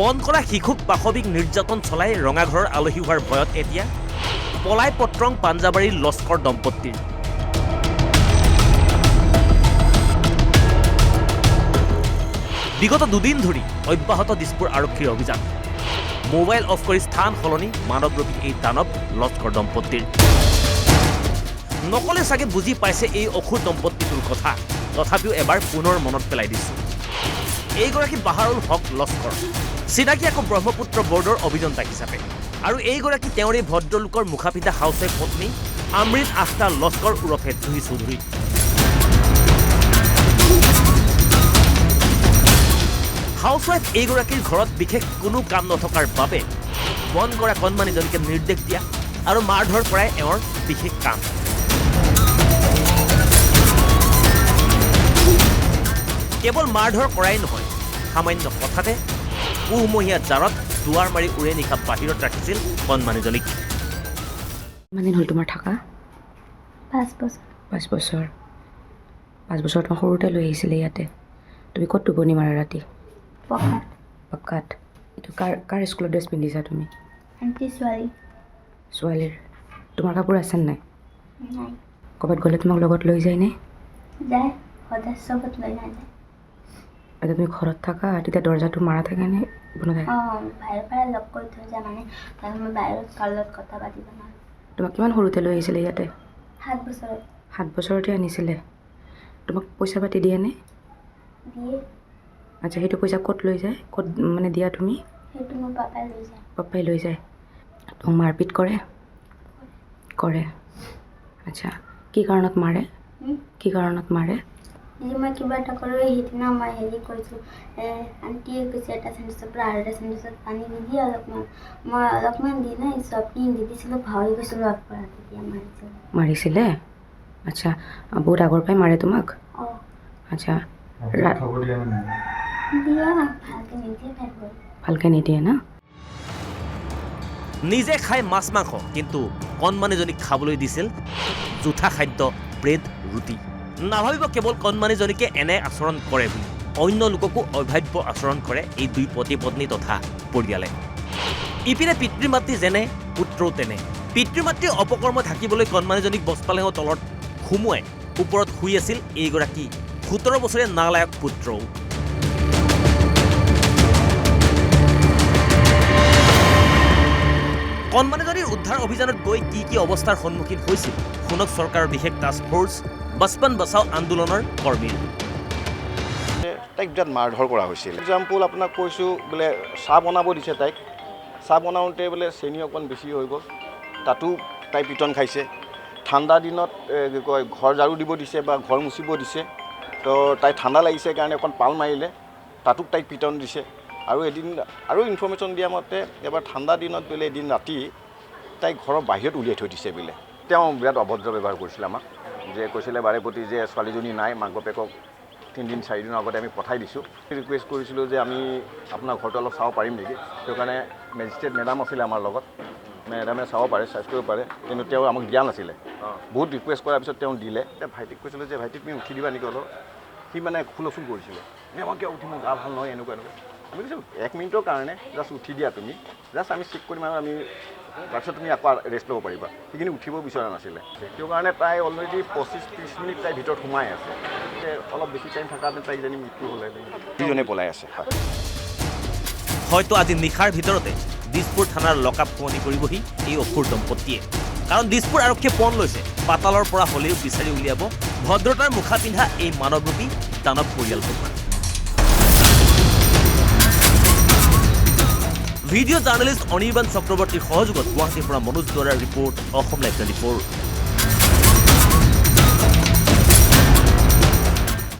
বন কৰা শিশুক পাশবিক নিৰ্যাতন চলাই ৰঙাঘৰৰ আলহী হোৱাৰ ভয়ত এতিয়া পলাই পত্ৰং পাঞ্জাবাৰীৰ লস্কৰ দম্পতীৰ। বিগত দুদিন ধৰি অব্যাহত দিছপুৰ আৰক্ষীৰ অভিযান। মোবাইল অফ কৰি স্থান সলনি মানৱৰূপী এই দানৱ লস্কৰ দম্পতীৰ। নকলে চাগে বুজি পাইছে এই অসুৰ দম্পতীটোৰ কথা, তথাপিও এবাৰ পুনৰ মনত পেলাই দিছোঁ। এইগৰাকী বাহাৰুল হক লস্কৰ, চিনাকি আকৌ ব্ৰহ্মপুত্ৰ বৰ্ডৰ অভিযন্তা হিচাপে, আৰু এইগৰাকী তেওঁৰে ভদ্ৰলোকৰ মুখাপিঠা হাউচৱাইফ পত্নী আমৰিন আখতা লস্কৰ ওৰফে জুহি চৌধুৰী। হাউচৱাইফ এইগৰাকীৰ ঘৰত বিশেষ কোনো কাম নথকাৰ বাবে বন কৰা কণমানিজনীকে নিৰ্দেশ দিয়া আৰু মাৰধৰ কৰাই এওঁৰ বিশেষ কাম। কেৱল মাৰধৰ কৰাই নহয়, সামান্য কথাতে পুহমহীয়া জাৰত দুৱাৰ মাৰি উৰে নিশা বাহিৰত ৰাখিছিল কণমানিজনীক। কিমান দিন হ'ল তোমাৰ থকা? 5 বছৰ। 5 বছৰ। 5 বছৰ তোমাৰ সৰুতে লৈ আহিছিলে ইয়াতে। তুমি ক'ত টোপনি মাৰা ৰাতি? পকাত। পকাত। এইটো কাৰ স্কুলৰ ড্ৰেছ পিন্ধিছা তুমি? আণ্টি ছোৱালী। ছোৱালীৰ। তোমাৰ কাপোৰ আছে নাই? নাই। ক'ৰবাত গ'লে তোমাক লগত লৈ যায়নে? যায়, সদায় চবত লৈ নাযায়। এতিয়া তুমি ঘৰত থাকা, তেতিয়া দৰ্জাটো মাৰা থাকেনে বন্ধ থাকে? বাহিৰৰ পৰা লগ কৰি থৈ যায়, মানে তাৰ মই বাহিৰত কাৰ লগত কথা পাতিব নোৱাৰোঁ। তোমাক কিমান সৰুতে লৈ আহিছিলে ইয়াতে? 7 বছৰত। 7 বছৰতে আনিছিলে। তোমাক পইচা পাতি দিয়েনে? দিয়ে। আচ্ছা, সেইটো পইচা ক'ত লৈ যায়? ক'ত মানে দিয়া তুমি? সেইটো মোৰ পাপাই লৈ যায়। পাপাই লৈ যায়। তোমাক মাৰপিট কৰে? কৰে। আচ্ছা, কি কাৰণত মাৰে? কি কাৰণত মাৰে? যদি মই কিবা এটা কৰোঁ, সেইদিনা মই হেৰি কৰিছিলোঁ, আণ্টিয়ে কৈছে এটা চেণ্ডেছৰ পৰা আৰু এটা চেণ্ডেছত পানী নিদিয়ে অলপমান। মই অলপমান দি নাই চপনি দি দিছিলোঁ, ভাবি গৈছিলোঁ পৰা, তেতিয়া মাৰিছিলোঁ। মাৰিছিলে? আচ্ছা, বহুত আগৰ পৰাই মাৰে তোমাক? আচ্ছা, দিয়া ভালকৈ নিদিয়ে খাই। ভালকৈ নিদিয়ে না? নিজে খাই মাছ মাংস, কিন্তু কণমানিজনীক খাবলৈ দিছিল জুঠা খাদ্য, ব্ৰেড, ৰুটি। নাভাবিব কেৱল কণমানিজনীকে এনে আচৰণ কৰে বুলি, অন্য লোককো অভ্যাব্য আচৰণ কৰে এই দুই পতি পত্নী তথা পৰিয়ালে। ইপিনে পিতৃ মাতৃ যেনে পুত্ৰও তেনে। পিতৃ মাতৃৰ অপকৰ্ম থাকিবলৈ কণমানিজনীক বস্তালেঙৰ তলত সুমুৱাই ওপৰত শুই আছিল এইগৰাকী 17 বছৰীয়া নালায়ক পুত্ৰও। কণমানিজনীৰ উদ্ধাৰ অভিযানত গৈ কি কি অৱস্থাৰ সন্মুখীন হৈছিল শুনক চৰকাৰৰ বিশেষ টাস্ক ফ'ৰ্চ বচপন বচাও আন্দোলনৰ কৰ্মীৰ। তাইক বিৰাট মাৰধৰ কৰা হৈছিল। এক্সাম্পল আপোনাক কৈছোঁ, বোলে চাহ বনাব দিছে তাইক, চাহ বনাওঁতে বোলে চেনি অকণ বেছি হৈ গ'ল, তাতো তাই পিটন খাইছে। ঠাণ্ডা দিনত কি কয় ঘৰ ঝাৰু দিব দিছে বা ঘৰ মুচিব দিছে, তো তাই ঠাণ্ডা লাগিছে কাৰণে অকণ পাল মাৰিলে, তাতো তাইক পিটন দিছে। আৰু এদিন আৰু ইনফৰ্মেশ্যন দিয়া মতে এবাৰ ঠাণ্ডা দিনত বোলে এদিন ৰাতি তাইক ঘৰৰ বাহিৰত উলিয়াই থৈ দিছে বোলে। তেওঁ বিৰাট অভদ্ৰ ব্যৱহাৰ কৰিছিলে আমাক, যে কৈছিলে বাৰে প্ৰতি যে ছোৱালীজনী নাই, মাক বাপেকক 3 দিন 4 দিনৰ আগতে আমি পঠাই দিছোঁ। ৰিকুৱেষ্ট কৰিছিলোঁ যে আমি আপোনাৰ ঘৰটো অলপ চাব পাৰিম নেকি। সেইটো কাৰণে মেজিষ্ট্ৰেট মেডাম আছিলে আমাৰ লগত, মেডামে চাব পাৰে, চাৰ্চ কৰিব পাৰে, কিন্তু তেওঁ আমাক দিয়া নাছিলে। বহুত ৰিকুৱেষ্ট কৰাৰ পিছত তেওঁ দিলে। এতিয়া ভাইটিক কৈছিলোঁ যে ভাইটিক তুমি উঠি দিবা নেকি অলপ। সি মানে খুলচুল কৰিছিলে, আমাক কিয় উঠি, মোৰ গা ভাল নহয়, এনেকুৱা। আমি কৈছোঁ 1 মিনিটৰ কাৰণে জাষ্ট উঠি দিয়া তুমি, জাষ্ট আমি চেক কৰিম আৰু আমি তাৰপিছত তুমি আকৌ ৰেষ্ট ল'ব পাৰিবা। সেইখিনি উঠিব বিচৰা নাছিলে। সেইটো কাৰণে তাই অলৰেডি 25-30 মিনিট তাইৰ ভিতৰত সোমাই আছে। অলপ বেছি টাইম থকাতে তাই কিজানি মৃত্যু হ'লে, দুজনে পলাই আছে। হয়তো আজি নিশাৰ ভিতৰতে দিছপুৰ থানাৰ লকআপ সলনি কৰিবহি এই অসুৰ দম্পতীয়ে। কাৰণ দিছপুৰ আৰক্ষীয়ে পণ লৈছে পাতালৰ পৰা হ'লেও বিচাৰি উলিয়াব ভদ্ৰতাৰ মুখা পিন্ধা এই মানৱৰূপী দানৱ পৰিয়ালটোক। ভিডিঅ' জাৰ্নেলিষ্ট অনিৰ্বাণ চক্ৰৱৰ্তীৰ সহযোগত গুৱাহাটীৰ পৰা মনোজ দুৱাৰাৰ ৰিপৰ্ট, অসম লাইভ 24।